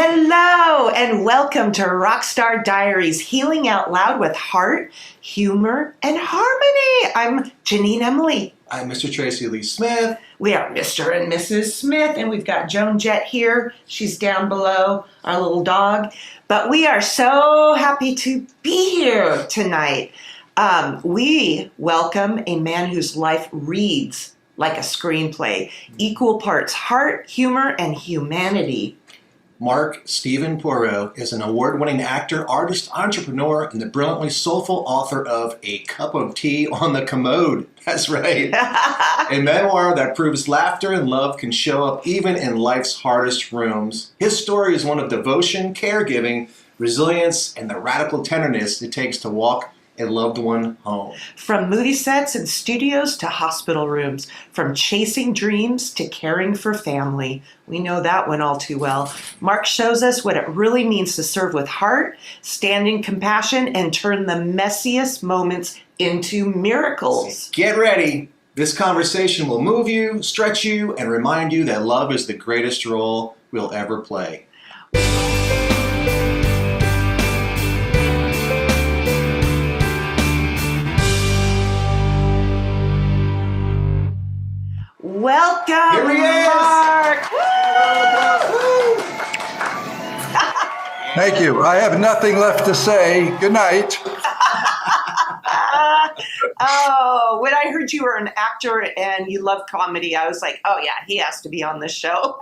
Hello and welcome to Rockstar Diaries, healing out loud with heart, humor, and harmony. I'm Janine Emily. I'm Mr. Tracy Lee Smith. We are Mr. and Mrs. Smith, and we've got Joan Jett here. She's down below, our little dog. But we are so happy to be here tonight. We welcome a man whose life reads like a screenplay, equal parts heart, humor, and humanity. Mark Steven Porro is an award-winning actor, artist, entrepreneur, and the brilliantly soulful author of A Cup of Tea on the Commode. That's right. A memoir that proves laughter and love can show up even in life's hardest rooms. His story is one of devotion, caregiving, resilience, and the radical tenderness it takes to walk a loved one home. From movie sets and studios to hospital rooms, from chasing dreams to caring for family. We know that one all too well. Mark shows us what it really means to serve with heart, stand in compassion, and turn the messiest moments into miracles. Get ready. This conversation will move you, stretch you, and remind you that love is the greatest role we'll ever play. Welcome, Here he is. Mark. Woo! Thank you. I have nothing left to say. Good night. Oh, when I heard you were an actor and you love comedy, I was like, oh yeah, he has to be on this show.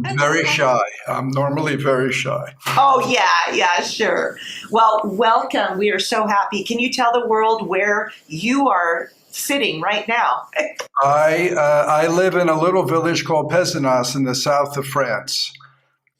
I'm very shy. I'm normally very shy. Oh yeah, sure. Well, welcome. We are so happy. Can you tell the world where you are sitting right now? I live in a little village called Pézenas in the south of France,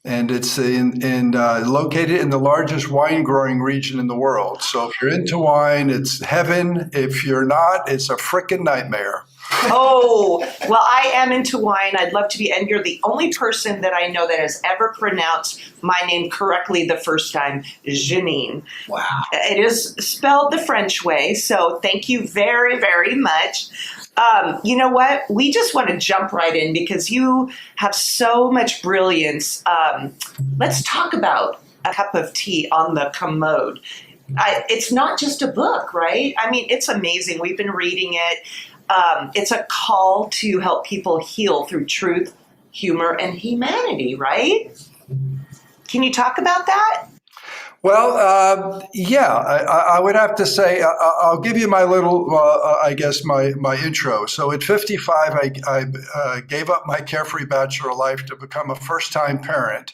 and it's located in the largest wine growing region in the world. So if you're into wine, it's heaven. If you're not, it's a frickin' nightmare. Oh, well, I am into wine. I'd love to be, and you're the only person that I know that has ever pronounced my name correctly the first time, Janine. Wow. It is spelled the French way, so thank you very, very much. You know what? We just want to jump right in because you have so much brilliance. Let's talk about A Cup of Tea on the Commode. It's not just a book, right? I mean, it's amazing. We've been reading it. It's a call to help people heal through truth, humor, and humanity, right? Can you talk about that? Well, yeah, I would have to say, I'll give you my little, I guess, my intro. So at 55, I gave up my carefree bachelor life to become a first-time parent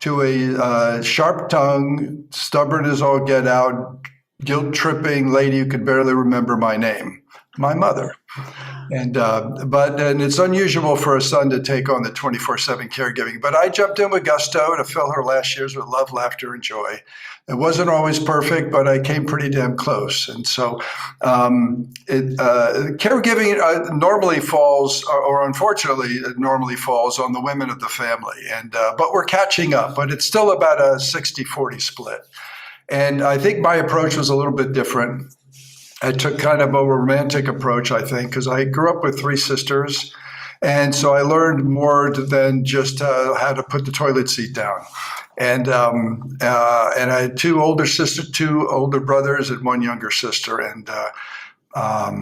to a sharp-tongued, stubborn as all get out, guilt-tripping lady who could barely remember my name, my mother. And it's unusual for a son to take on the 24/7 caregiving. But I jumped in with gusto to fill her last years with love, laughter, and joy. It wasn't always perfect, but I came pretty damn close. And so caregiving normally falls, or unfortunately, it normally falls on the women of the family. And but we're catching up. But it's still about a 60-40 split. And I think my approach was a little bit different. I took kind of a romantic approach, I think, because I grew up with three sisters. And so I learned more than just how to put the toilet seat down. And I had two older brothers, and one younger sister. And I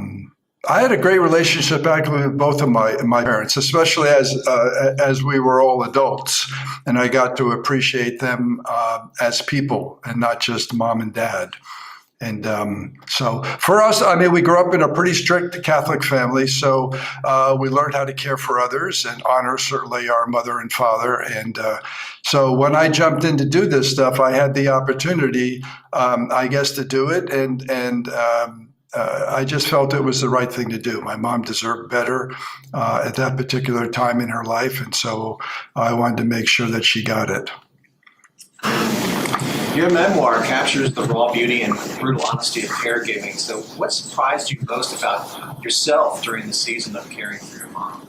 had a great relationship actually with both of my parents, especially as we were all adults. And I got to appreciate them as people and not just mom and dad. And so for us, I mean, we grew up in a pretty strict Catholic family, so we learned how to care for others and honor certainly our mother and father. And so when I jumped in to do this stuff, I had the opportunity, I guess, to do it. And I just felt it was the right thing to do. My mom deserved better at that particular time in her life. And so I wanted to make sure that she got it. Your memoir captures the raw beauty and brutal honesty of caregiving. So what surprised you most about yourself during the season of caring for your mom?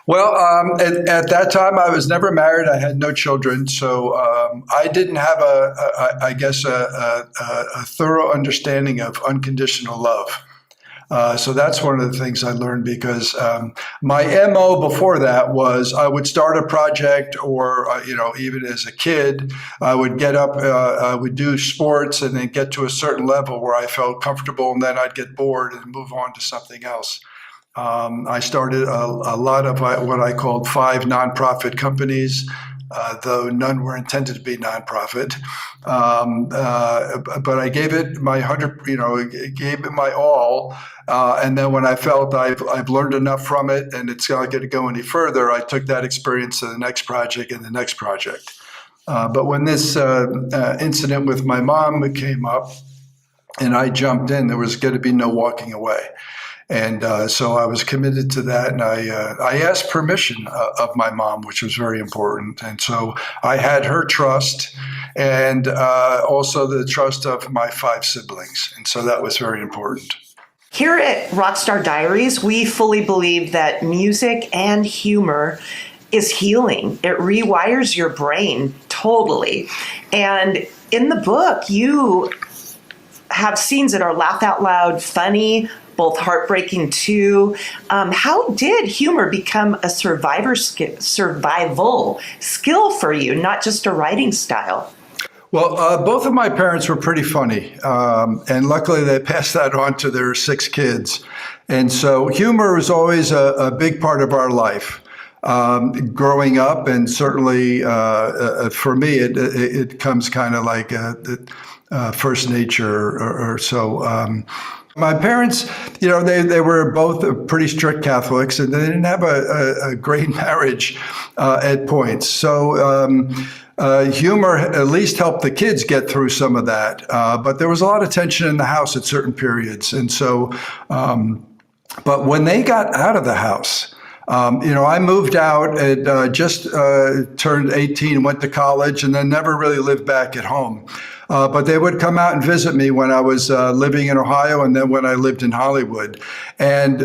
Well, at that time, I was never married. I had no children. So I didn't have a thorough understanding of unconditional love. So that's one of the things I learned, because my MO before that was I would start a project, or even as a kid, I would get up, I would do sports, and then get to a certain level where I felt comfortable, and then I'd get bored and move on to something else. I started a lot of what I called 5 nonprofit companies, though none were intended to be nonprofit. But I gave it my 100, gave it my all. And then when I felt I've learned enough from it and it's not going to go any further, I took that experience to the next project and the next project. But when this incident with my mom came up and I jumped in, there was going to be no walking away. And so I was committed to that, and I asked permission of my mom, which was very important. And so I had her trust, and also the trust of my 5 siblings. And so that was very important. Here at Rockstar Diaries, we fully believe that music and humor is healing. It rewires your brain totally. And in the book, you have scenes that are laugh out loud, funny, both heartbreaking too. How did humor become a survival skill for you, not just a writing style? Well, both of my parents were pretty funny, and luckily they passed that on to their 6 kids. And so humor was always a big part of our life. Growing up, and certainly for me, it comes kind of like first nature or so. My parents, they were both pretty strict Catholics, and they didn't have a great marriage at points. So humor at least helped the kids get through some of that. But there was a lot of tension in the house at certain periods. And so, but when they got out of the house, I moved out and just turned 18, went to college, and then never really lived back at home. But they would come out and visit me when I was living in Ohio, and then when I lived in Hollywood. And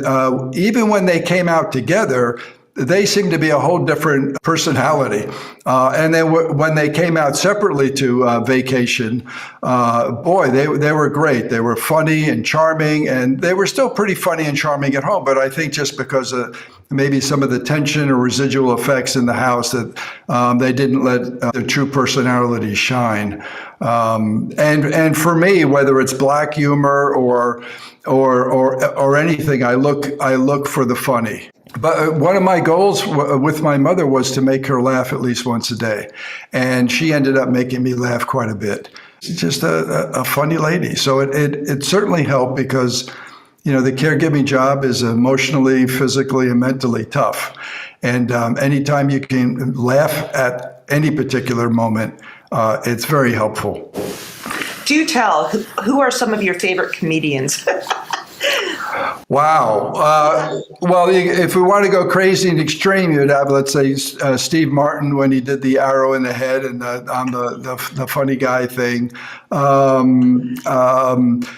even when they came out together, they seemed to be a whole different personality. And then when they came out separately to vacation, boy, they were great. They were funny and charming, and they were still pretty funny and charming at home. But I think just because of maybe some of the tension or residual effects in the house, that they didn't let their true personality shine. And for me, whether it's black humor or anything, I look for the funny. But one of my goals with my mother was to make her laugh at least once a day. And she ended up making me laugh quite a bit. She's just a funny lady. So it certainly helped, because, the caregiving job is emotionally, physically, and mentally tough. And anytime you can laugh at any particular moment, it's very helpful. Do tell, who are some of your favorite comedians? Wow. Well, if we want to go crazy and extreme, you'd have, let's say, Steve Martin when he did the arrow in the head and on the funny guy thing.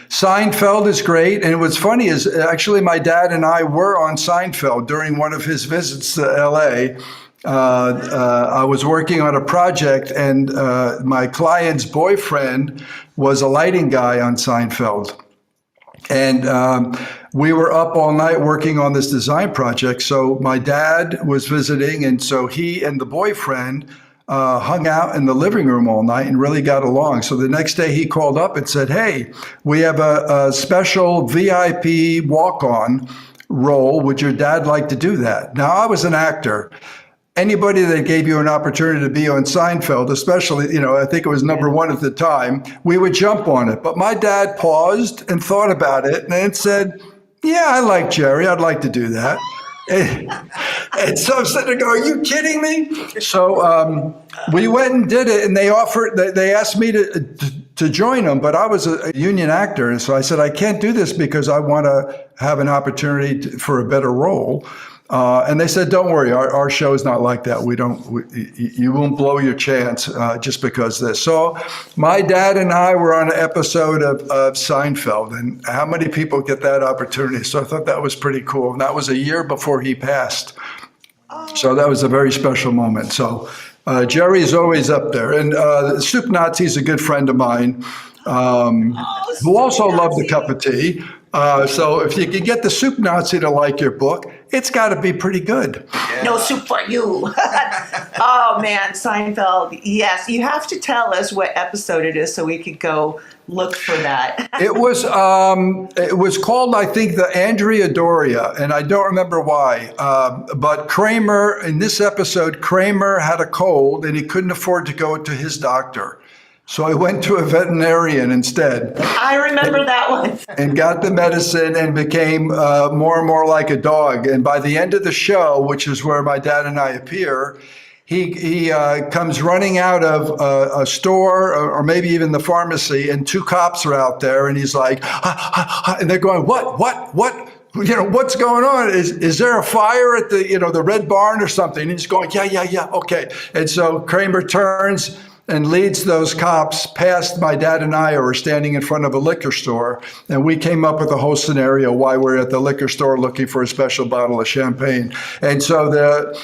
Seinfeld is great. And what's funny is actually my dad and I were on Seinfeld during one of his visits to L.A. I was working on a project, and my client's boyfriend was a lighting guy on Seinfeld. And we were up all night working on this design project. So my dad was visiting, and so he and the boyfriend hung out in the living room all night and really got along. So the next day he called up and said, "Hey, we have a special VIP walk-on role. Would your dad like to do that?" Now, I was an actor. Anybody that gave you an opportunity to be on Seinfeld, especially, I think it was number 1 at the time, we would jump on it. But my dad paused and thought about it and then said, "Yeah, I like Jerry. I'd like to do that." And so I'm sitting there going, "Are you kidding me?" So we went and did it, and they asked me to join them, but I was a union actor. And so I said, "I can't do this because I want to have an opportunity for a better role." And they said, "Don't worry, our show is not like that. You won't blow your chance just because of this." So my dad and I were on an episode of Seinfeld, and how many people get that opportunity? So I thought that was pretty cool. And that was a year before he passed. So that was a very special moment. So Jerry is always up there. And Soup Nazi is a good friend of mine, who also loved a cup of tea. So if you can get the soup Nazi to like your book, it's got to be pretty good. Yeah. No soup for you. Oh man, Seinfeld. Yes, you have to tell us what episode it is so we could go look for that. It was called, I think, the Andrea Doria, and I don't remember why. But Kramer, in this episode, Kramer had a cold and he couldn't afford to go to his doctor. So I went to a veterinarian instead. I remember that one. And got the medicine and became more and more like a dog. And by the end of the show, which is where my dad and I appear, he comes running out of a store or maybe even the pharmacy, and two cops are out there, and he's like, and they're going, what? What's going on? Is there a fire at the Red Barn or something? And he's going, yeah, okay. And so Kramer turns and leads those cops past my dad and I, who were standing in front of a liquor store. And we came up with a whole scenario why we're at the liquor store looking for a special bottle of champagne. And so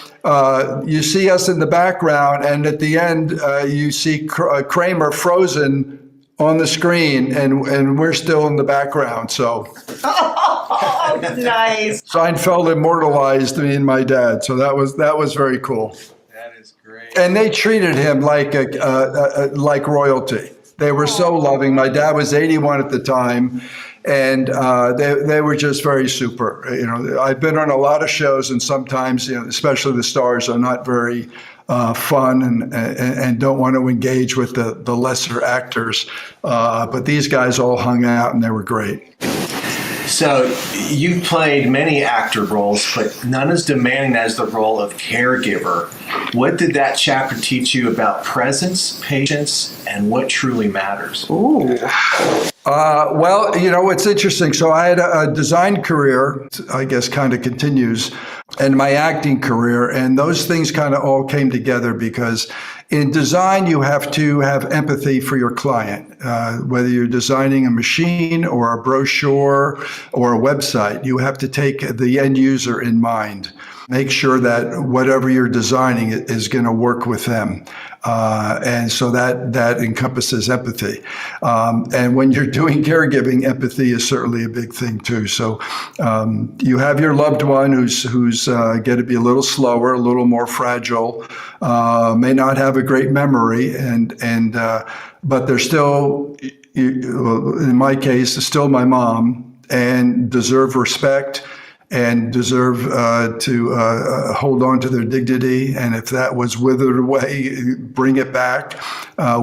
you see us in the background, and at the end, you see Kramer frozen on the screen, and we're still in the background. So Oh, nice. Seinfeld immortalized me and my dad. So that was very cool. That is great. And they treated him like like royalty. They were so loving. My dad was 81 at the time, and they were just very super. I've been on a lot of shows, and sometimes, especially the stars are not very fun and don't want to engage with the lesser actors. But these guys all hung out, and they were great. So you've played many actor roles, but none as demanding as the role of caregiver. What did that chapter teach you about presence, patience, and what truly matters? Ooh. Well, it's interesting. So I had a design career, I guess kind of continues, and my acting career. And those things kind of all came together because in design, you have to have empathy for your client, whether you're designing a machine or a brochure or a website. You have to take the end user in mind. Make sure that whatever you're designing is going to work with them. And so that encompasses empathy. And when you're doing caregiving, empathy is certainly a big thing too. So you have your loved one who's going to be a little slower, a little more fragile, may not have a great memory, but they're still, in my case, still my mom and deserve respect and deserve to hold on to their dignity. And if that was withered away, bring it back,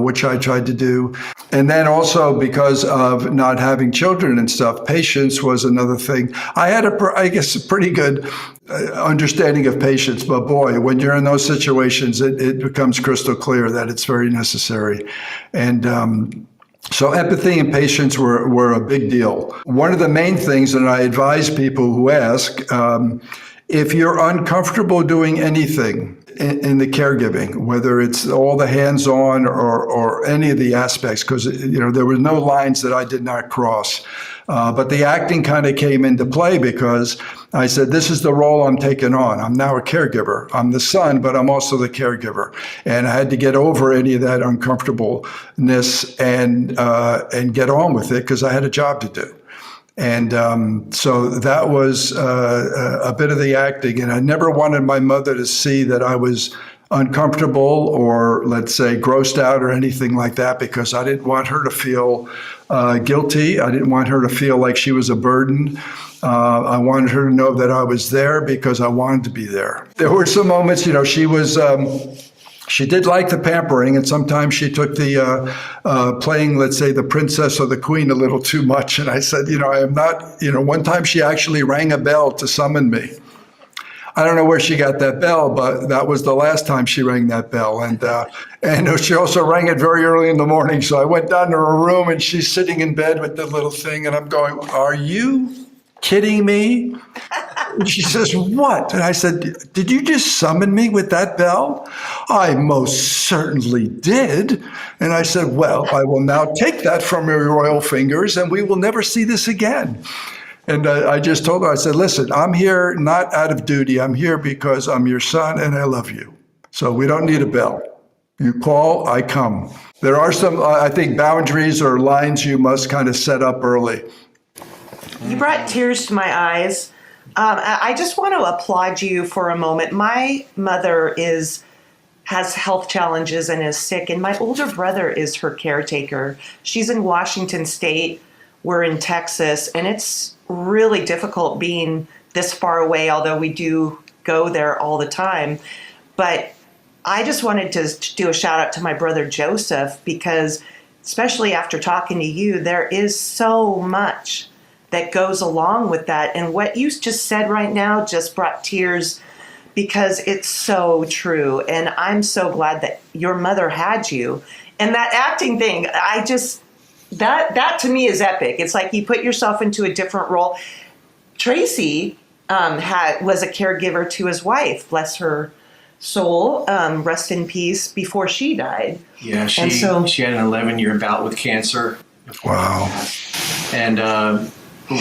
which I tried to do. And then also because of not having children and stuff, patience was another thing. I had a pretty good understanding of patience, but boy, when you're in those situations, it becomes crystal clear that it's very necessary. And so empathy and patience were a big deal. One of the main things that I advise people who ask, if you're uncomfortable doing anything in the caregiving, whether it's all the hands-on or any of the aspects, because there were no lines that I did not cross. But the acting kind of came into play because I said, this is the role I'm taking on. I'm now a caregiver. I'm the son, but I'm also the caregiver. And I had to get over any of that uncomfortableness and get on with it because I had a job to do. And so that was a bit of the acting. And I never wanted my mother to see that I was uncomfortable or, let's say, grossed out or anything like that, because I didn't want her to feel guilty. I didn't want her to feel like she was a burden. I wanted her to know that I was there because I wanted to be there. There were some moments, she was... She did like the pampering, and sometimes she took the playing, let's say, the princess or the queen a little too much. And I said, I am not, one time she actually rang a bell to summon me. I don't know where she got that bell, but that was the last time she rang that bell. And she also rang it very early in the morning. So I went down to her room, and she's sitting in bed with the little thing, and I'm going, are you kidding me? And she says, what? And I said, did you just summon me with that bell? I most certainly did. And I said, well, I will now take that from your royal fingers, and we will never see this again. And I just told her, I said, listen, I'm here not out of duty. I'm here because I'm your son and I love you. So we don't need a bell. You call, I come. There are some, I think, boundaries or lines you must kind of set up early. You brought tears to my eyes. I just want to applaud you for a moment. My mother has health challenges and is sick, and my older brother is her caretaker. She's in Washington State. We're in Texas, and it's really difficult being this far away, although we do go there all the time. But I just wanted to do a shout out to my brother Joseph, because especially after talking to you, there is so much that goes along with that. And what you just said right now just brought tears, because it's so true. And I'm so glad that your mother had you. And that acting thing, that to me is epic. It's like you put yourself into a different role. Tracy was a caregiver to his wife, bless her soul, rest in peace, before she died. Yeah, she had an 11-year bout with cancer. Wow. And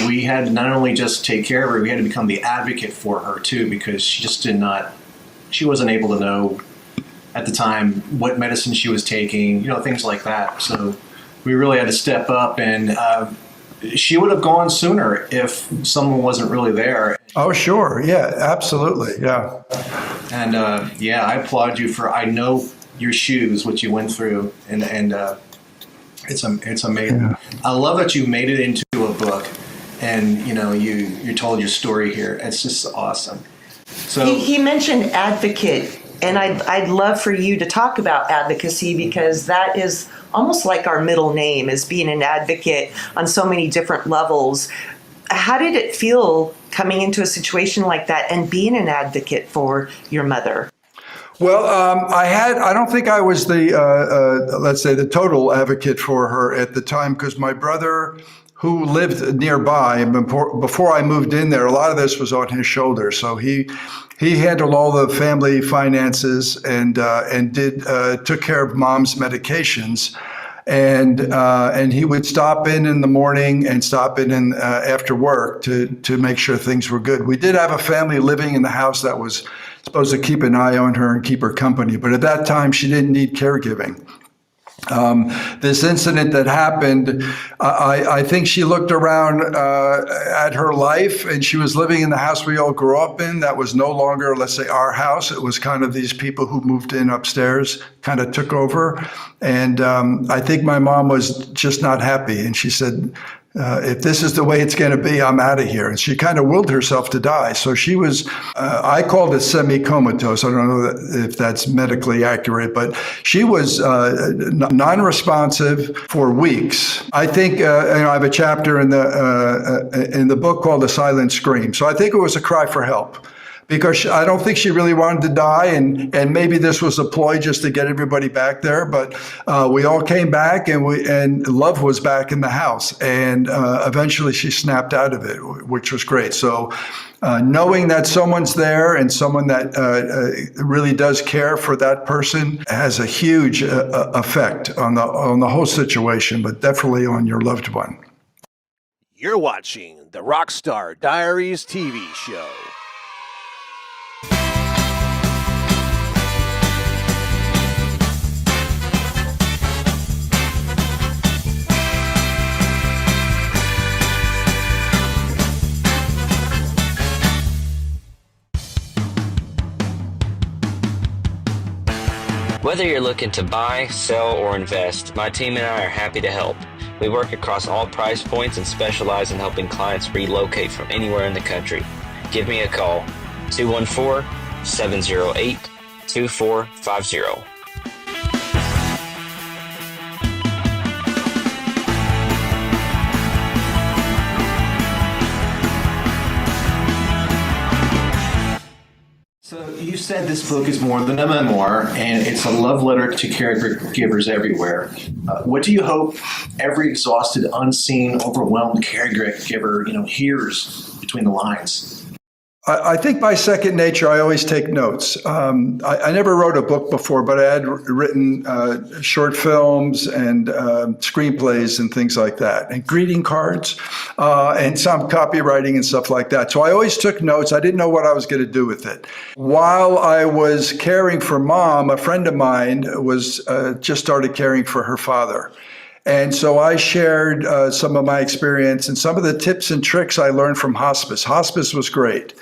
we had to not only just take care of her, we had to become the advocate for her too, because she wasn't able to know at the time what medicine she was taking, things like that. So we really had to step up, and she would have gone sooner if someone wasn't really there. Oh, sure. Yeah, absolutely. Yeah. And I applaud you I know your shoes, what you went through, and it's amazing. Yeah. I love that you made it into a book, and you told your story here. It's just awesome. So he mentioned advocate, and I'd love for you to talk about advocacy, because that is almost like our middle name, is being an advocate on so many different levels. How did it feel coming into a situation like that and being an advocate for your mother? Well, I don't think I was let's say the total advocate for her at the time, because my brother, who lived nearby, and before I moved in there, a lot of this was on his shoulders. So he handled all the family finances and took care of mom's medications. And he would stop in the morning and stop in after work to make sure things were good. We did have a family living in the house that was supposed to keep an eye on her and keep her company, but at that time she didn't need caregiving. This incident that happened, I think she looked around at her life, and she was living in the house we all grew up in. That was no longer, let's say, our house. It was kind of these people who moved in upstairs kind of took over. And I think my mom was just not happy. And she said, if this is the way it's going to be, I'm out of here. And she kind of willed herself to die. So she was, I called it semi-comatose. I don't know if that's medically accurate, but she was non-responsive for weeks. I think, I have a chapter in the book called The Silent Scream. So I think it was a cry for help, because I don't think she really wanted to die, and maybe this was a ploy just to get everybody back there. But we all came back, and love was back in the house, and eventually she snapped out of it, which was great. So knowing that someone's there and someone that really does care for that person has a huge effect on the whole situation, but definitely on your loved one. You're watching the Rockstar Diaries TV show. Whether you're looking to buy, sell, or invest, my team and I are happy to help. We work across all price points and specialize in helping clients relocate from anywhere in the country. Give me a call, 214-708-2450. So you said this book is more than a memoir, and it's a love letter to caregivers everywhere. What do you hope every exhausted, unseen, overwhelmed caregiver, hears between the lines? I think by second nature, I always take notes. I never wrote a book before, but I had written short films and screenplays and things like that, and greeting cards, and some copywriting and stuff like that. So I always took notes. I didn't know what I was going to do with it. While I was caring for Mom, a friend of mine was just started caring for her father. And so I shared some of my experience and some of the tips and tricks I learned from hospice. Hospice was great.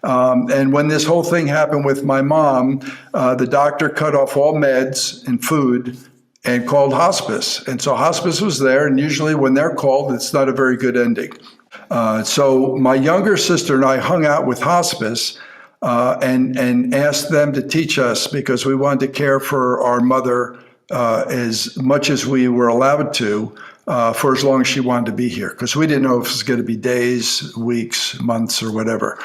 And when this whole thing happened with my mom, the doctor cut off all meds and food and called hospice. And so hospice was there, and usually when they're called, it's not a very good ending. So my younger sister and I hung out with hospice and asked them to teach us, because we wanted to care for our mother as much as we were allowed to, for as long as she wanted to be here, because we didn't know if it was going to be days, weeks, months, or whatever.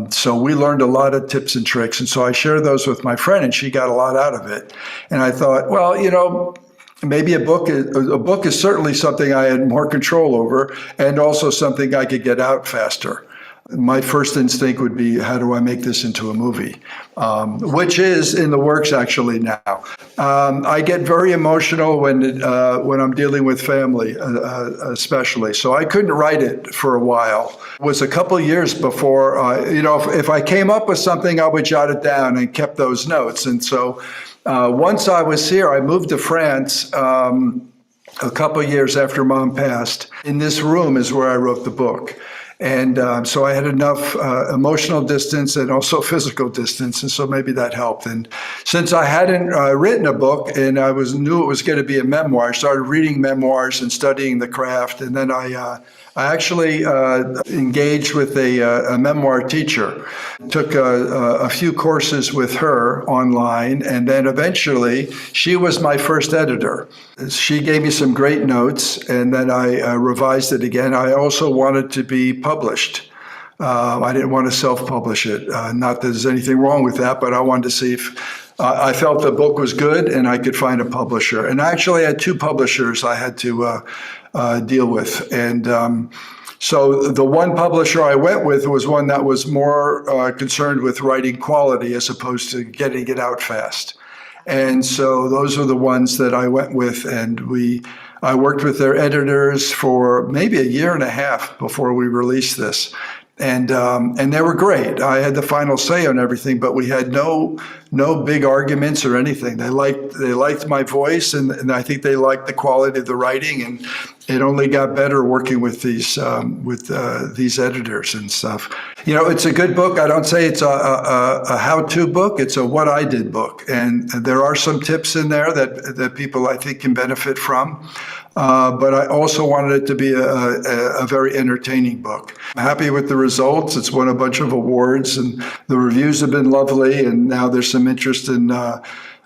So we learned a lot of tips and tricks. And so I shared those with my friend, and she got a lot out of it. And I thought, well, maybe a book is certainly something I had more control over, and also something I could get out faster. My first instinct would be, how do I make this into a movie? Which is in the works actually now. I get very emotional when I'm dealing with family, especially. So I couldn't write it for a while. It was a couple of years before, if I came up with something, I would jot it down and kept those notes. And so once I was here, I moved to France a couple of years after Mom passed. In this room is where I wrote the book. And so I had enough emotional distance and also physical distance, and so maybe that helped. And since I hadn't written a book and I knew it was going to be a memoir, I started reading memoirs and studying the craft. And then I actually engaged with a memoir teacher, took a few courses with her online, and then eventually she was my first editor. She gave me some great notes, and then I revised it again. I also wanted to be published. I didn't want to self-publish it. Not that there's anything wrong with that, but I wanted to see if I felt the book was good and I could find a publisher. And I actually had two publishers I had to deal with. And so the one publisher I went with was one that was more concerned with writing quality as opposed to getting it out fast. And so those are the ones that I went with, and I worked with their editors for maybe a year and a half before we released this. And they were great. I had the final say on everything, but we had no big arguments or anything. They liked my voice, and I think they liked the quality of the writing, and it only got better working with these editors and stuff. It's a good book. I don't say it's a how-to book. It's a what I did book, and there are some tips in there that people I think can benefit from. But I also wanted it to be a very entertaining book. I'm happy with the results. It's won a bunch of awards, and the reviews have been lovely. And now there's some interest in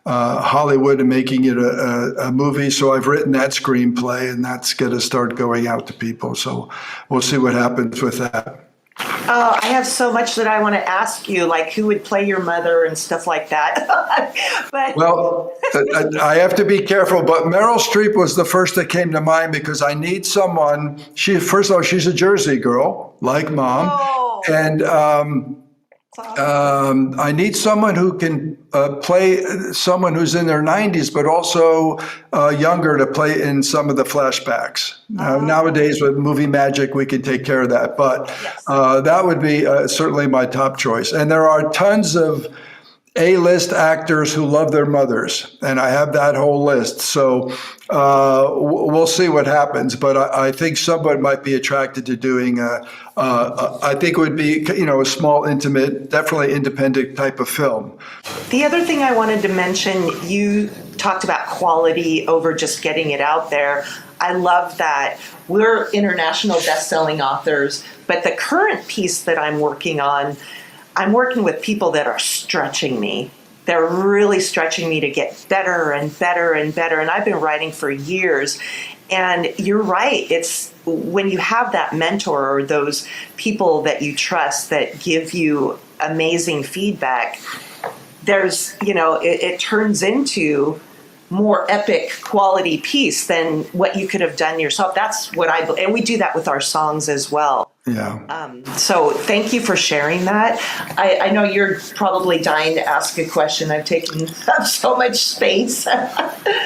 Hollywood and making it a movie. So I've written that screenplay, and that's going to start going out to people. So we'll see what happens with that. I have so much that I want to ask you, like who would play your mother and stuff like that. But well, I have to be careful, but Meryl Streep was the first that came to mind because I need someone. First of all, she's a Jersey girl, like Mom, and I need someone who can play someone who's in their 90s, but also younger to play in some of the flashbacks. Nowadays, with movie magic, we can take care of that. But that would be certainly my top choice. And there are tons of A-list actors who love their mothers, and I have that whole list. So we'll see what happens. But I think someone might be attracted to doing. I think it would be a small, intimate, definitely independent type of film. The other thing I wanted to mention, you talked about quality over just getting it out there. I love that. We're international best-selling authors, but the current piece that I'm working on, I'm working with people that are stretching me. They're really stretching me to get better and better and better. And I've been writing for years. And you're right. It's when you have that mentor or those people that you trust that give you amazing feedback, there's, it turns into more epic quality piece than what you could have done yourself. That's what and we do that with our songs as well. Yeah. So thank you for sharing that. I know you're probably dying to ask a question. I've taken up so much space.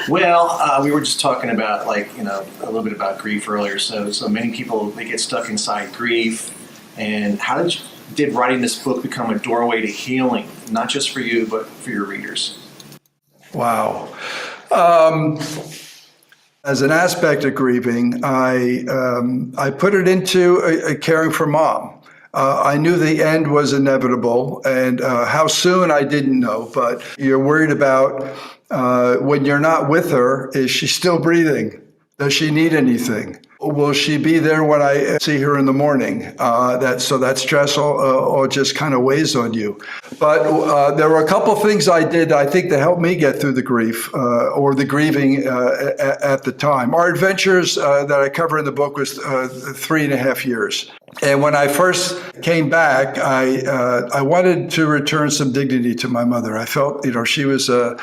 Well, we were just talking about a little bit about grief earlier. So many people, they get stuck inside grief. And how did writing this book become a doorway to healing, not just for you, but for your readers? Wow. As an aspect of grieving, I put it into a caring for mom. I knew the end was inevitable, and how soon I didn't know, but you're worried about when you're not with her, is she still breathing? Does she need anything? Will she be there when I see her in the morning? So that stress all just kind of weighs on you. But there were a couple things I did, I think, that helped me get through the grief or the grieving at the time. Our adventures that I cover in the book was 3.5 years. And when I first came back, I wanted to return some dignity to my mother. I felt, she was a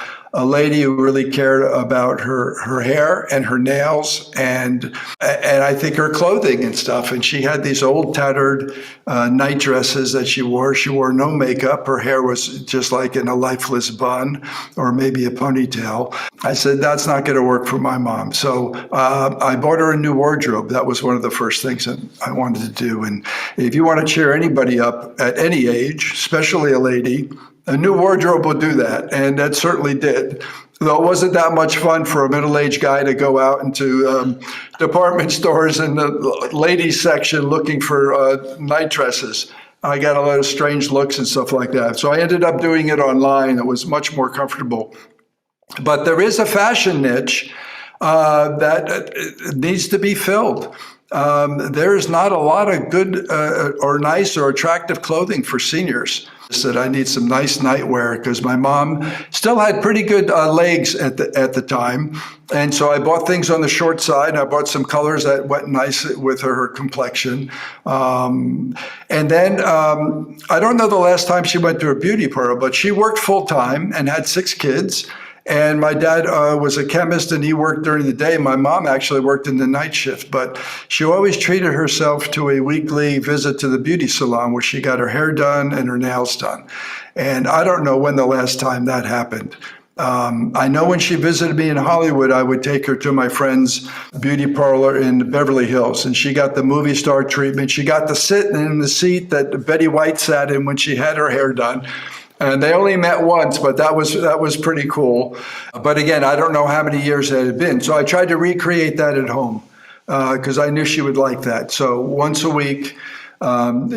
lady who really cared about her hair and her nails and I think her clothing and stuff. And she had these old tattered night dresses that she wore. She wore no makeup. Her hair was just like in a lifeless bun or maybe a ponytail. I said, that's not going to work for my mom. So I bought her a new wardrobe. That was one of the first things that I wanted to do. And if you want to cheer anybody up at any age, especially a lady, a new wardrobe will do that, and that certainly did. Though it wasn't that much fun for a middle-aged guy to go out into department stores in the ladies section looking for night dresses. I got a lot of strange looks and stuff like that. So I ended up doing it online. It was much more comfortable. But there is a fashion niche that needs to be filled. There's not a lot of good or nice or attractive clothing for seniors. I said I need some nice nightwear because my mom still had pretty good legs at the time, and so I bought things on the short side. I bought some colors that went nice with her complexion, and then I don't know the last time she went to a beauty parlor, but she worked full time and had 6 kids. And my dad was a chemist and he worked during the day. My mom actually worked in the night shift, but she always treated herself to a weekly visit to the beauty salon where she got her hair done and her nails done. And I don't know when the last time that happened. I know when she visited me in Hollywood, I would take her to my friend's beauty parlor in Beverly Hills, and she got the movie star treatment. She got to sit in the seat that Betty White sat in when she had her hair done. And they only met once, but that was pretty cool. But again, I don't know how many years that had been. So I tried to recreate that at home because I knew she would like that. So once a week,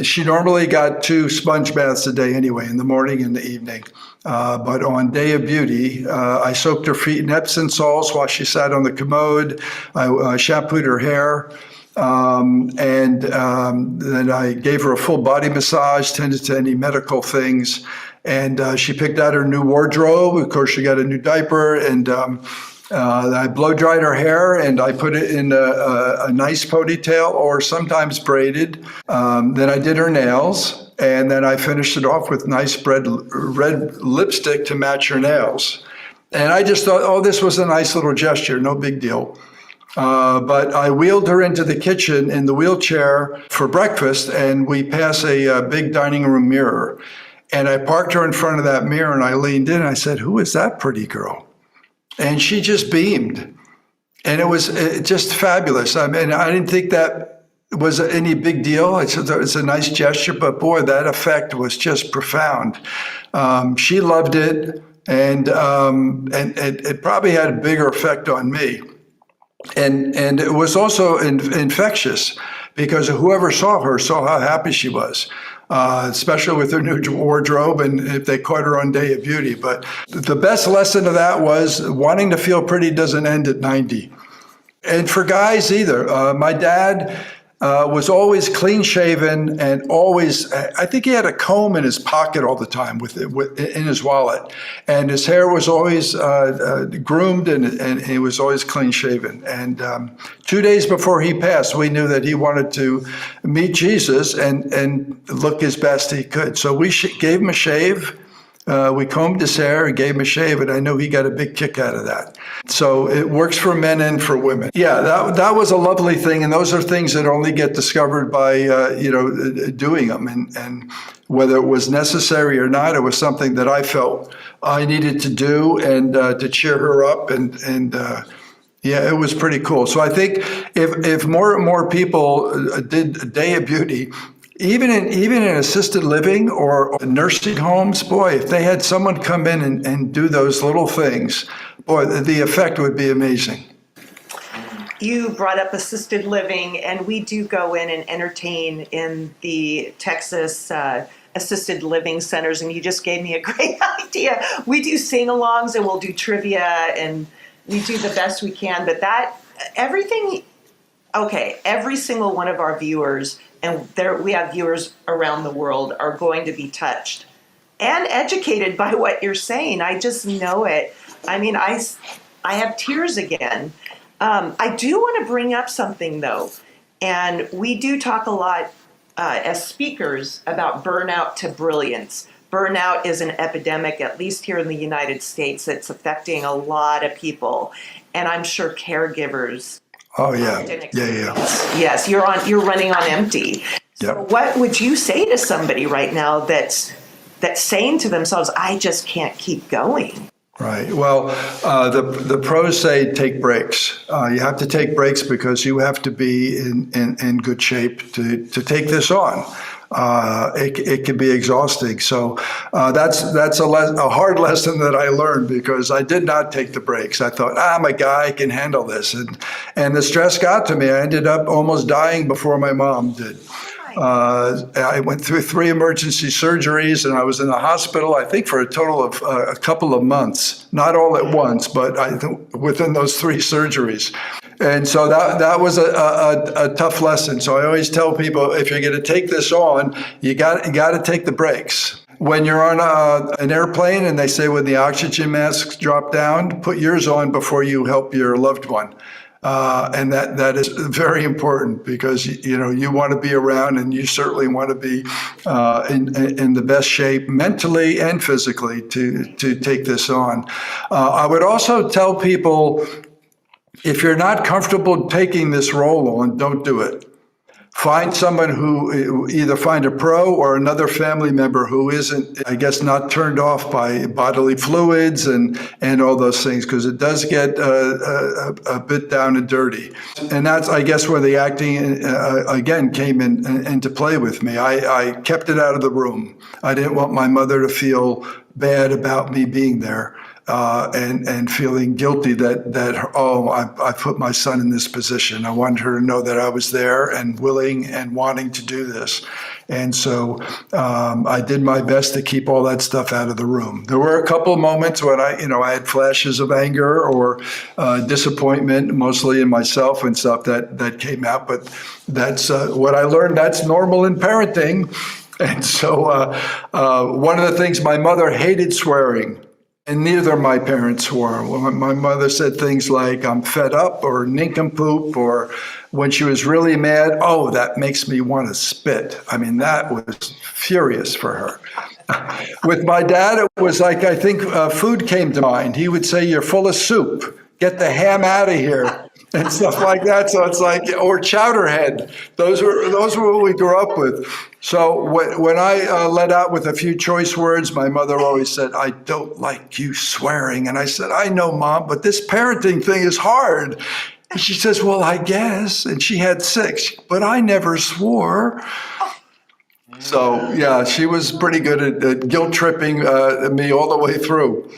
she normally got 2 sponge baths a day anyway, in the morning and the evening. But on Day of Beauty, I soaked her feet in Epsom salts while she sat on the commode. I shampooed her hair. Then I gave her a full body massage, tended to any medical things. And she picked out her new wardrobe. Of course, she got a new diaper, and I blow dried her hair, and I put it in a nice ponytail or sometimes braided. Then I did her nails, and then I finished it off with nice red lipstick to match her nails. And I just thought, oh, this was a nice little gesture, no big deal. But I wheeled her into the kitchen in the wheelchair for breakfast, and we pass a big dining room mirror. And I parked her in front of that mirror and I leaned in and I said, "Who is that pretty girl?" And she just beamed. And it was just fabulous. I mean, I didn't think that was any big deal. It's a nice gesture, but boy, that effect was just profound. She loved it, and it probably had a bigger effect on me. And it was also infectious because whoever saw her saw how happy she was. Especially with her new wardrobe and if they caught her on Day of Beauty. But the best lesson of that was wanting to feel pretty doesn't end at 90. And for guys either. My dad was always clean shaven and always, I think he had a comb in his pocket all the time in his wallet. And his hair was always groomed and he was always clean shaven. And 2 days before he passed, we knew that he wanted to meet Jesus and look his best he could. So we gave him a shave. We combed his hair and gave him a shave, and I know he got a big kick out of that. So it works for men and for women. Yeah, that was a lovely thing, and those are things that only get discovered by doing them. And whether it was necessary or not, it was something that I felt I needed to do and to cheer her up. And yeah, it was pretty cool. So I think if more and more people did a Day of Beauty, even in assisted living or nursing homes, boy, if they had someone come in and do those little things, boy, the effect would be amazing. you brought up assisted living, and we do go in and entertain in the Texas assisted living centers, and you just gave me a great idea. We do sing-alongs, and we'll do trivia, and we do the best we can, but everything, okay, every single one of our viewers, and we have viewers around the world, are going to be touched and educated by what you're saying. I just know it. I mean, I have tears again. I do want to bring up something, though, and we do talk a lot as speakers about burnout to brilliance. Burnout is an epidemic, at least here in the United States, that's affecting a lot of people, and I'm sure caregivers. Oh yeah, yeah. Yes, you're running on empty. So Yep. what would you say to somebody right now that's saying to themselves, "I just can't keep going"? Right. Well, the pros say take breaks. You have to take breaks because you have to be in good shape to take this on. It can be exhausting. So that's a hard lesson that I learned because I did not take the breaks. I thought, I'm a guy, I can handle this. And the stress got to me. I ended up almost dying before my mom did. I went through 3 emergency surgeries, and I was in the hospital, I think, for a total of a couple of months. Not all at once, but within those 3 surgeries. And so that was a tough lesson. So I always tell people, if you're going to take this on, you got to take the breaks. When you're on an airplane and they say when the oxygen masks drop down, put yours on before you help your loved one. And that is very important because, you want to be around, and you certainly want to be in the best shape mentally and physically to take this on. I would also tell people, if you're not comfortable taking this role on, don't do it. Find someone either find a pro or another family member who isn't, I guess, not turned off by bodily fluids and all those things, because it does get a bit down and dirty. And that's, I guess, where the acting, again, came into play with me. I kept it out of the room. I didn't want my mother to feel bad about me being there. And feeling guilty that I put my son in this position. I wanted her to know that I was there and willing and wanting to do this. And so I did my best to keep all that stuff out of the room. There were a couple of moments when I had flashes of anger or disappointment, mostly in myself and stuff that came out. But that's what I learned. That's normal in parenting. And so one of the things, my mother hated swearing. And neither of my parents swore. My mother said things like, I'm fed up, or nincompoop, or when she was really mad, that makes me want to spit. I mean, that was furious for her. With my dad, it was like, I think food came to mind. He would say, you're full of soup. Get the ham out of here. And stuff like that. So it's like, or chowderhead. Those were what we grew up with. So when I let out with a few choice words, my mother always said, I don't like you swearing. And I said, I know, Mom, but this parenting thing is hard. And she says, well, I guess. And she had 6, but I never swore. So, yeah, she was pretty good at guilt tripping me all the way through.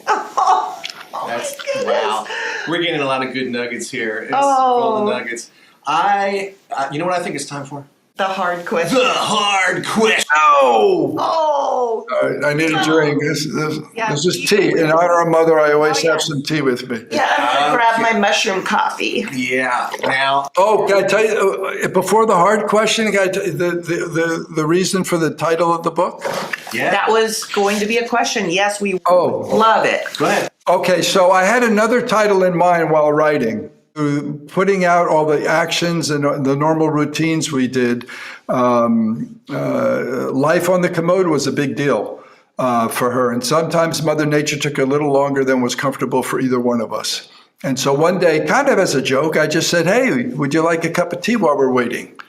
That's wow. We're getting a lot of good nuggets here. It's golden nuggets. You know what I think it's time for? The hard question. The hard question. Oh! All right, I need a drink. This is tea. In honor of Mother, I always have some tea with me. Yeah, I'm going to grab my mushroom coffee. Yeah. Now. Oh, can I tell you, before the hard question, can I tell you the reason for the title of the book? Yeah. That was going to be a question. Yes, we love it. Go ahead. Okay, so I had another title in mind while writing. Putting out all the actions and the normal routines we did. Life on the Commode was a big deal for her. And sometimes Mother Nature took a little longer than was comfortable for either one of us. And so one day, kind of as a joke, I just said, hey, would you like a cup of tea while we're waiting?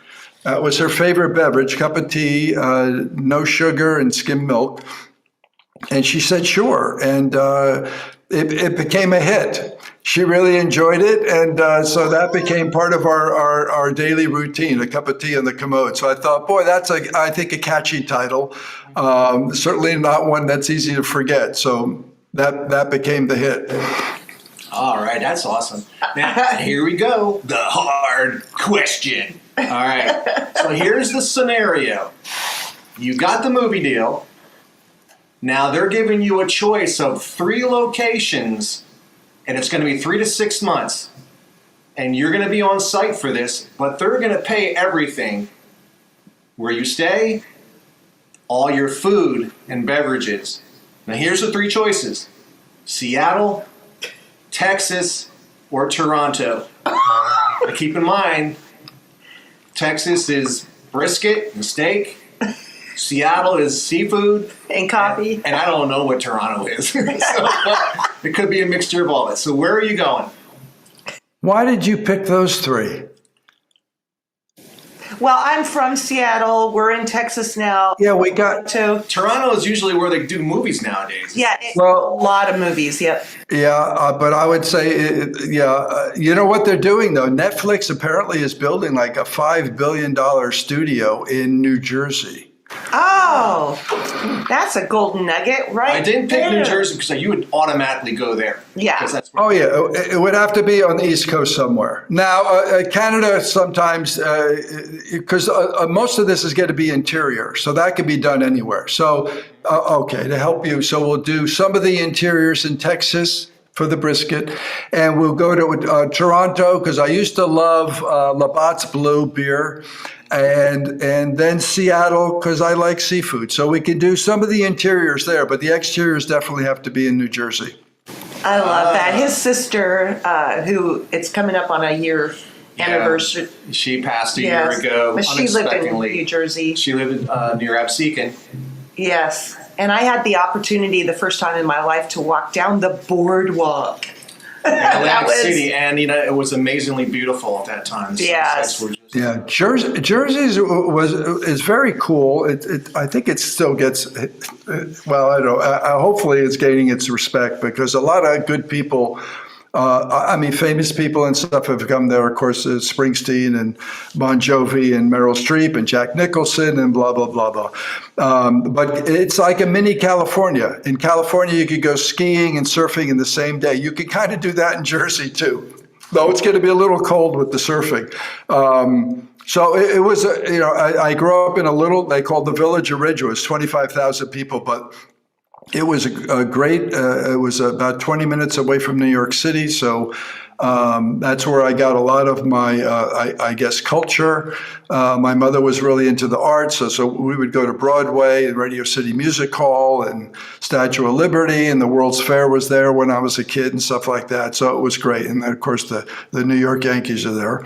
That was her favorite beverage, cup of tea, no sugar and skim milk. And she said, sure. And it became a hit. She really enjoyed it, and so that became part of our daily routine, a cup of tea on the Commode. So I thought, boy, that's, I think, a catchy title. Certainly not one that's easy to forget. So that became the hit. All right, that's awesome. Now, here we go. The hard question. All right. So here's the scenario. You got the movie deal. Now they're giving you a choice of 3 locations, and it's going to be 3 to 6 months. And you're going to be on site for this, but they're going to pay everything. Where you stay, all your food and beverages. Now here's the 3 choices. Seattle, Texas, or Toronto. Now keep in mind, Texas is brisket and steak. Seattle is seafood. And coffee. And I don't know what Toronto is. So, it could be a mixture of all that. So where are you going? Why did you pick those 3? Well, I'm from Seattle. We're in Texas now. Yeah, we got to. Toronto is usually where they do movies nowadays. Yeah, a lot of movies. Yep. Yeah, but I would say, you know what they're doing though? Netflix apparently is building like a $5 billion studio in New Jersey. Oh, that's a golden nugget, right? I didn't pick New Jersey because you would automatically go there. Yeah. That's where It would have to be on the East Coast somewhere. Now, Canada sometimes, because most of this is going to be interior, so that can be done anywhere. So, okay, to help you, so we'll do some of the interiors in Texas for the brisket, and we'll go to Toronto because I used to love Labatt's Blue beer. And then Seattle because I like seafood. So we can do some of the interiors there, but the exteriors definitely have to be in New Jersey. I love that. His sister, who it's coming up on a year anniversary. She passed a year ago. But she lived in New Jersey. She lived near Absecon. Yes. And I had the opportunity the first time in my life to walk down the boardwalk. Atlantic City, and it was amazingly beautiful at that time. So yes. Yeah, Jersey is very cool. I think it still gets, well, I don't know. Hopefully it's gaining its respect because a lot of good people, famous people and stuff have come there. Of course, Springsteen and Bon Jovi and Meryl Streep and Jack Nicholson and blah, blah, blah, blah. But it's like a mini California. In California, you could go skiing and surfing in the same day. You could kind of do that in Jersey, too. Though it's going to be a little cold with the surfing. So it was, I grew up in a little, they called the Village of Ridge. It was 25,000 people, but it was a great, it was about 20 minutes away from New York City. So that's where I got a lot of my, I guess, culture. My mother was really into the arts. So we would go to Broadway and Radio City Music Hall and Statue of Liberty, and the World's Fair was there when I was a kid and stuff like that. So it was great. And then, of course, the New York Yankees are there.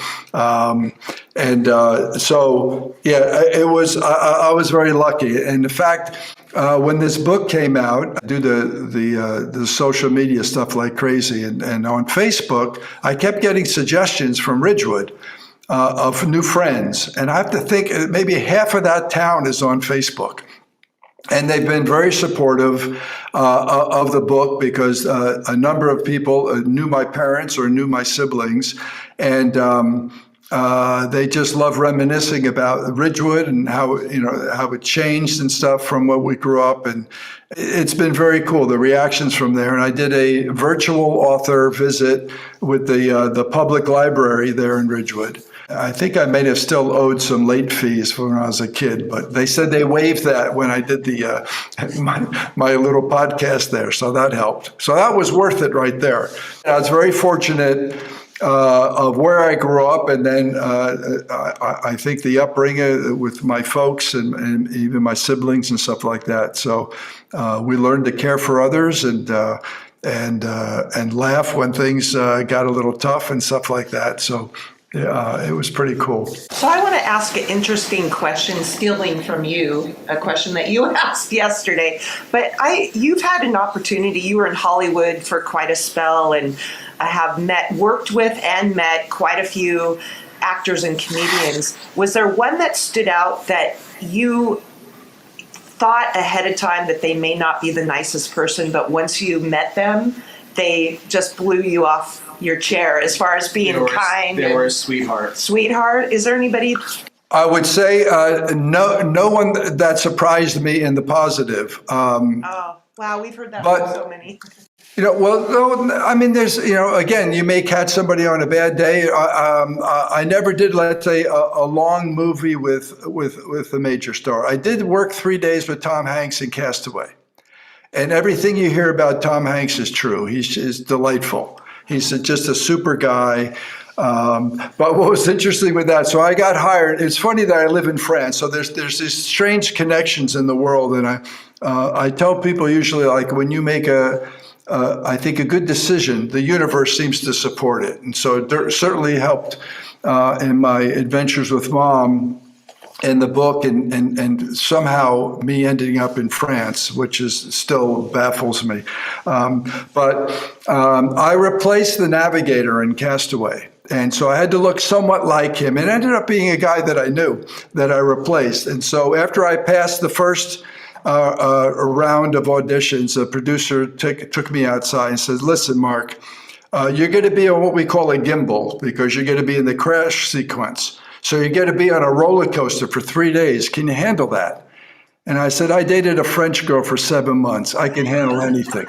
So, yeah, it was, I was very lucky. And in fact, when this book came out, I do the social media stuff like crazy, and on Facebook, I kept getting suggestions from Ridgewood of new friends, and I have to think maybe half of that town is on Facebook, and they've been very supportive of the book because a number of people knew my parents or knew my siblings, and they just love reminiscing about Ridgewood and how it changed and stuff from when we grew up, and it's been very cool, the reactions from there. And I did a virtual author visit with the public library there in Ridgewood. I think I may have still owed some late fees when I was a kid, but they said they waived that when I did my little podcast there, so that helped. So that was worth it right there. I was very fortunate of where I grew up, and then I think the upbringing with my folks and even my siblings and stuff like that. So we learned to care for others and laugh when things got a little tough and stuff like that. So it was pretty cool. So I want to ask an interesting question, stealing from you, a question that you asked yesterday. But you've had an opportunity. You were in Hollywood for quite a spell, and I have worked with and met quite a few actors and comedians. Was there one that stood out that you thought ahead of time that they may not be the nicest person, but once you met them, they just blew you off your chair as far as being kind? They were a sweetheart. Sweetheart? Is there anybody? I would say no one that surprised me in the positive. Wow, we've heard that But- from so many. Well, no, I mean, there's, again, you may catch somebody on a bad day. I never did, let's say, a long movie with a major star. I did work 3 days with Tom Hanks in Castaway. And everything you hear about Tom Hanks is true. He's delightful. He's just a super guy. But what was interesting with that, so I got hired. It's funny that I live in France, so there's these strange connections in the world. And I tell people usually, like, when you make I think a good decision, the universe seems to support it. And so it certainly helped in my adventures with Mom and the book, and somehow me ending up in France, which is still baffles me. But I replaced the navigator in Castaway. And so I had to look somewhat like him. It ended up being a guy that I knew that I replaced. And so after I passed the first a round of auditions, a producer took me outside and said, listen, Mark, you're going to be on what we call a gimbal because you're going to be in the crash sequence. So you're going to be on a roller coaster for 3 days. Can you handle that? And I said, I dated a French girl for 7 months. I can handle anything.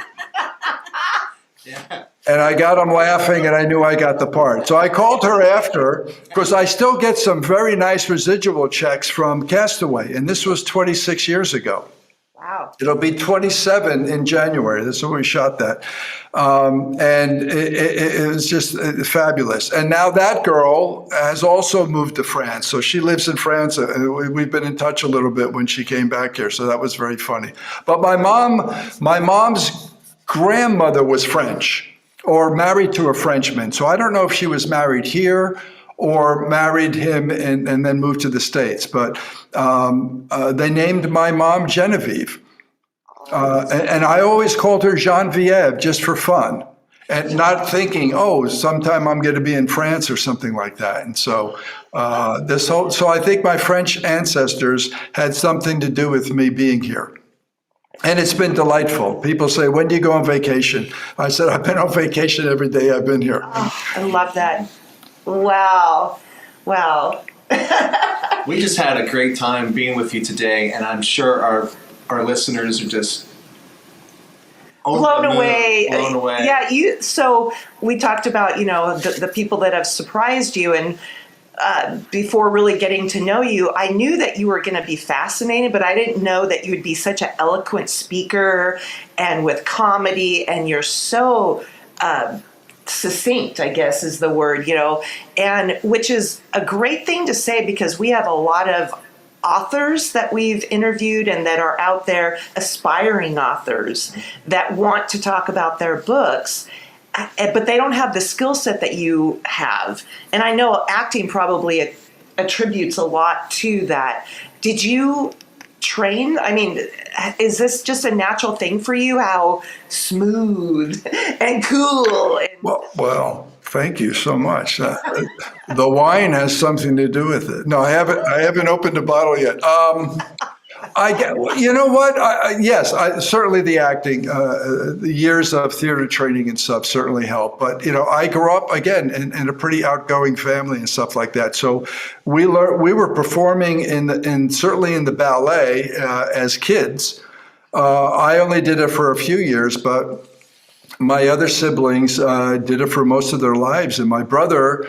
Yeah. And I got him laughing, and I knew I got the part. So I called her after, because I still get some very nice residual checks from Castaway. And this was 26 years ago. Wow. It'll be 27 in January. That's when we shot that. And it was just fabulous. And now that girl has also moved to France. So she lives in France. We've been in touch a little bit when she came back here. So that was very funny. But my mom's grandmother was French or married to a Frenchman. So I don't know if she was married here or married him and then moved to the States. But they named my mom Genevieve. And I always called her Genevieve just for fun and not thinking, oh, sometime I'm going to be in France or something like that. And so so I think my French ancestors had something to do with me being here. And it's been delightful. People say, when do you go on vacation? I said, I've been on vacation every day I've been here. Oh, I love that. Wow. Wow. We just had a great time being with you today, and I'm sure our listeners are just blown away. Blown away. Yeah, so we talked about, the people that have surprised you, and before really getting to know you, I knew that you were going to be fascinated, but I didn't know that you would be such an eloquent speaker and with comedy, and you're so succinct, I guess is the word, and which is a great thing to say because we have a lot of authors that we've interviewed and that are out there, aspiring authors that want to talk about their books, but they don't have the skill set that you have. And I know acting probably attributes a lot to that. Did you train? I mean, is this just a natural thing for you? How smooth and cool? And Well, thank you so much. The wine has something to do with it. No, I haven't opened a bottle yet. You know what? Yes, certainly the acting, the years of theater training and stuff certainly help. But I grew up again in a pretty outgoing family and stuff like that. So we were performing certainly in the ballet as kids. I only did it for a few years, but my other siblings did it for most of their lives. And my brother,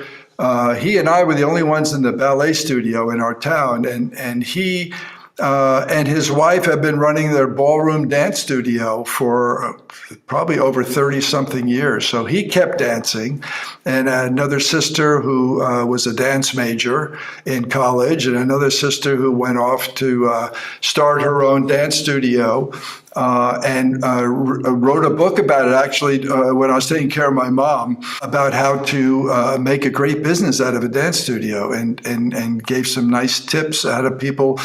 he and I were the only ones in the ballet studio in our town, and he and his wife have been running their ballroom dance studio for probably over 30-something years. So he kept dancing. And another sister who was a dance major in college, and another sister who went off to start her own dance studio. And wrote a book about it, actually, when I was taking care of my mom, about how to make a great business out of a dance studio, and gave some nice tips how to people.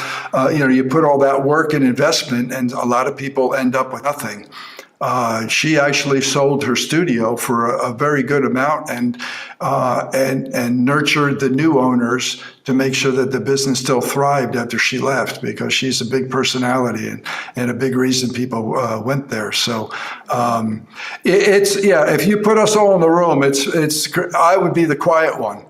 You put all that work and investment, and a lot of people end up with nothing. She actually sold her studio for a very good amount, and nurtured the new owners to make sure that the business still thrived after she left, because she's a big personality and a big reason people went there. So if you put us all in the room, I would be the quiet one.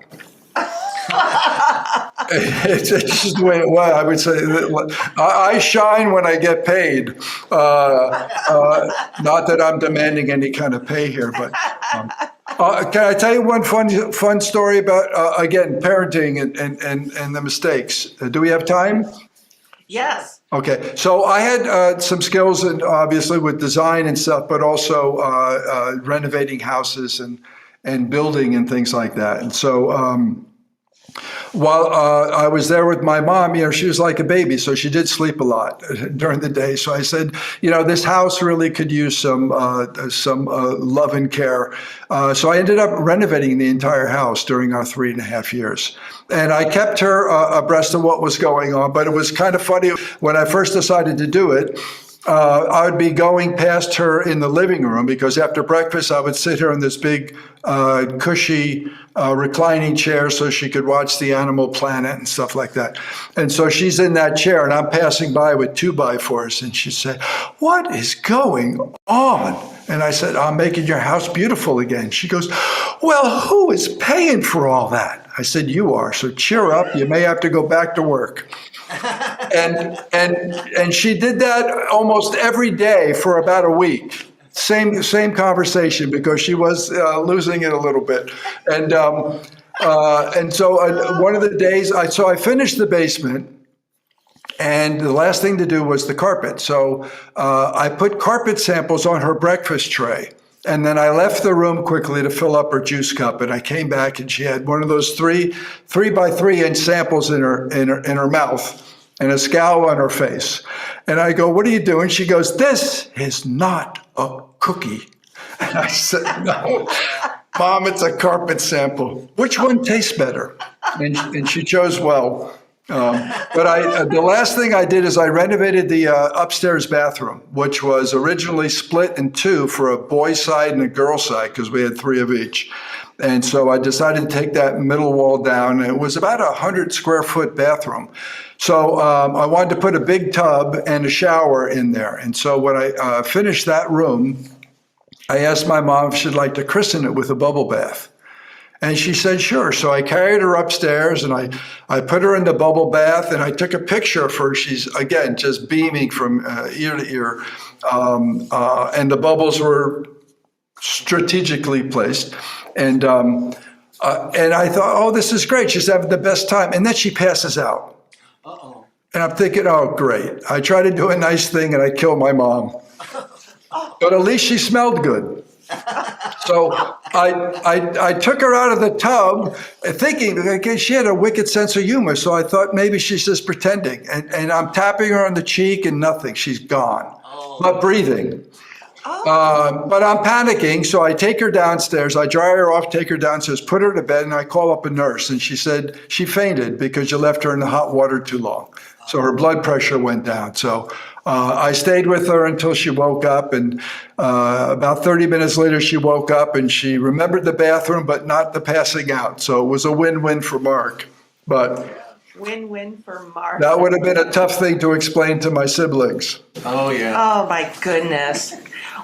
It's just the way it was. I would say that I shine when I get paid. Not that I'm demanding any kind of pay here, but can I tell you one fun story about, again, parenting and the mistakes? Do we have time? Yes. Okay, so I had some skills, and obviously with design and stuff, but also renovating houses and building and things like that. And so while I was there with my mom, she was like a baby, so she did sleep a lot during the day. So I said, this house really could use some love and care. So I ended up renovating the entire house during our 3.5 years. And I kept her abreast of what was going on, but it was kind of funny. When I first decided to do it, I would be going past her in the living room because after breakfast, I would sit her in this big, cushy, reclining chair so she could watch the Animal Planet and stuff like that. And so she's in that chair and I'm passing by with 2x4s and she said, "What is going on?" And I said, "I'm making your house beautiful again." She goes, "Well, who is paying for all that?" I said, "You are, so cheer up. You may have to go back to work." And she did that almost every day for about a week. Same conversation because she was losing it a little bit. And so one of the days, I finished the basement. And the last thing to do was the carpet. So I put carpet samples on her breakfast tray. And then I left the room quickly to fill up her juice cup. And I came back and she had one of those 3x3-inch samples in her mouth and a scowl on her face. And I go, "What are you doing?" She goes, "This is not a cookie." And I said, "No, Mom, it's a carpet sample. Which one tastes better?" And she chose well. But the last thing I did is I renovated the upstairs bathroom, which was originally split in two for a boys' side and a girls' side because we had 3 of each. And so I decided to take that middle wall down. And it was about 100 square foot bathroom. So I wanted to put a big tub and a shower in there. And so when I finished that room, I asked my mom if she'd like to christen it with a bubble bath. And she said, sure. So I carried her upstairs and I put her in the bubble bath and I took a picture of her. She's, again, just beaming from ear to ear. And the bubbles were strategically placed. And I thought, oh, this is great. She's having the best time. And then she passes out. Uh-oh. And I'm thinking, oh, great. I try to do a nice thing and I kill my mom. But at least she smelled good. So I took her out of the tub thinking, okay, she had a wicked sense of humor. So I thought maybe she's just pretending. And I'm tapping her on the cheek and nothing. She's gone. Not breathing. But I'm panicking. So I take her downstairs. I dry her off, take her downstairs, put her to bed, and I call up a nurse. And she said she fainted because you left her in the hot water too long. So her blood pressure went down. So I stayed with her until she woke up, and about 30 minutes later, she woke up and she remembered the bathroom, but not the passing out. So it was a win-win for Mark. But win-win for Mark. That would have been a tough thing to explain to my siblings. Oh, yeah. Oh, my goodness.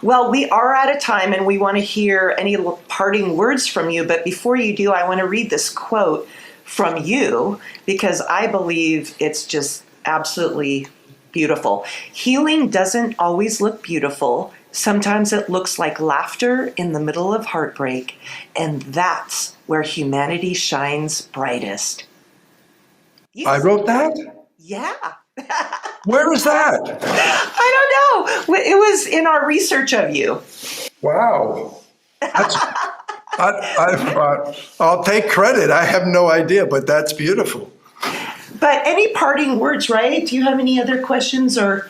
Well, we are out of time, and we want to hear any parting words from you. But before you do, I want to read this quote from you because I believe it's just absolutely beautiful. Healing doesn't always look beautiful. Sometimes it looks like laughter in the middle of heartbreak, and that's where humanity shines brightest. Yes. I wrote that? Yeah. Where is that? I don't know. It was in our research of you. Wow. I'll take credit. I have no idea, but that's beautiful. But any parting words, right? Do you have any other questions or?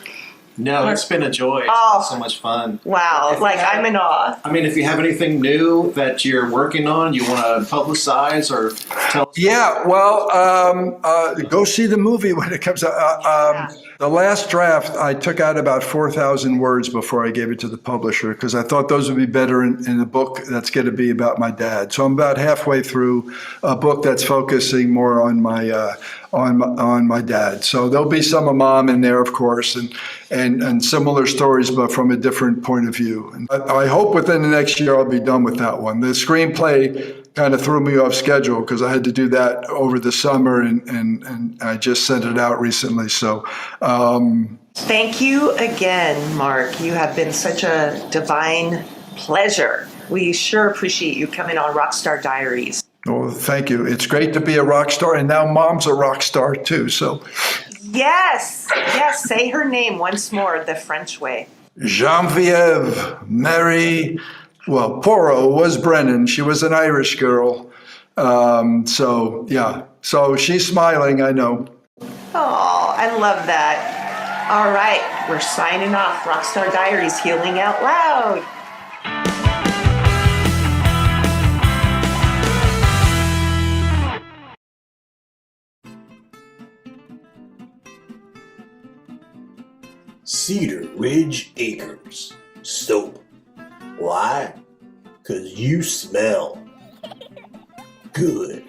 No, it's been a joy. Oh. It's been so much fun. Wow, I'm in awe. I mean, if you have anything new that you're working on, you want to publicize or tell us? Yeah, well, go see the movie when it comes out. The last draft, I took out about 4,000 words before I gave it to the publisher because I thought those would be better in a book that's going to be about my dad. So I'm about halfway through a book that's focusing more on my dad. So there'll be some of Mom in there, of course, and similar stories, but from a different point of view. And I hope within the next year I'll be done with that one. The screenplay kind of threw me off schedule because I had to do that over the summer, and I just sent it out recently. So thank you again, Mark. You have been such a divine pleasure. We sure appreciate you coming on Rockstar Diaries. well, thank you. It's great to be a rock star, and now Mom's a rock star too. So Yes, say her name once more, the French way. Geneviève Mary, well, Porro was Brennan. She was an Irish girl. So she's smiling, I know. Oh, I love that. All right, we're signing off. Rockstar Diaries, healing out loud. Cedar Ridge Acres. Soap. Why? 'Cause you smell good.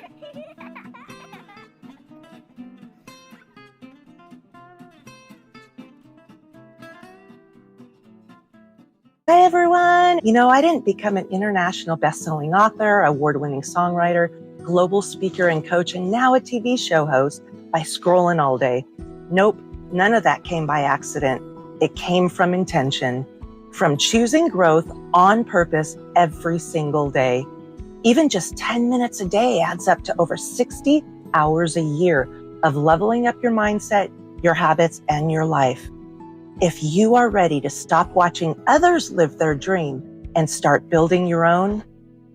Hi, everyone. You know, I didn't become an international best-selling author, award-winning songwriter, global speaker and coach, and now a TV show host by scrolling all day. Nope, none of that came by accident. It came from intention, from choosing growth on purpose every single day. Even just 10 minutes a day adds up to over 60 hours a year of leveling up your mindset, your habits, and your life. If you are ready to stop watching others live their dream and start building your own,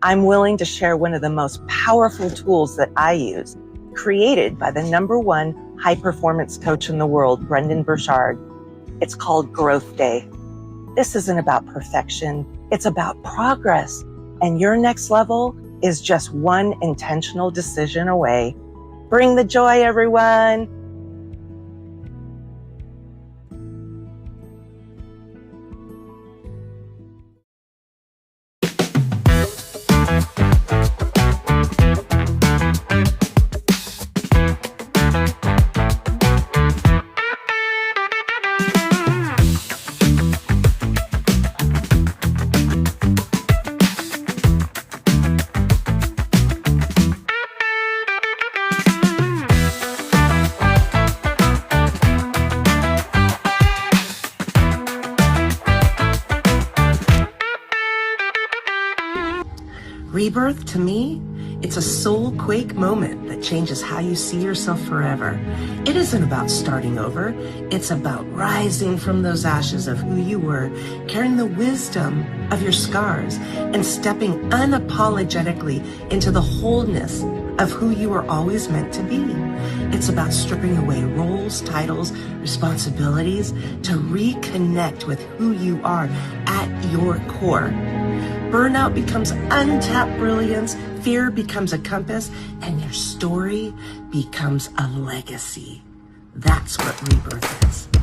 I'm willing to share one of the most powerful tools that I use, created by the #1 high-performance coach in the world, Brendon Burchard. It's called Growth Day. This isn't about perfection. It's about progress. And your next level is just one intentional decision away. Bring the joy, everyone. Rebirth, to me, it's a soul quake moment that changes how you see yourself forever. It isn't about starting over. It's about rising from those ashes of who you were, carrying the wisdom of your scars, and stepping unapologetically into the wholeness of who you were always meant to be. It's about stripping away roles, titles, responsibilities to reconnect with who you are at your core. Burnout becomes untapped brilliance, fear becomes a compass, and your story becomes a legacy. That's what rebirth is.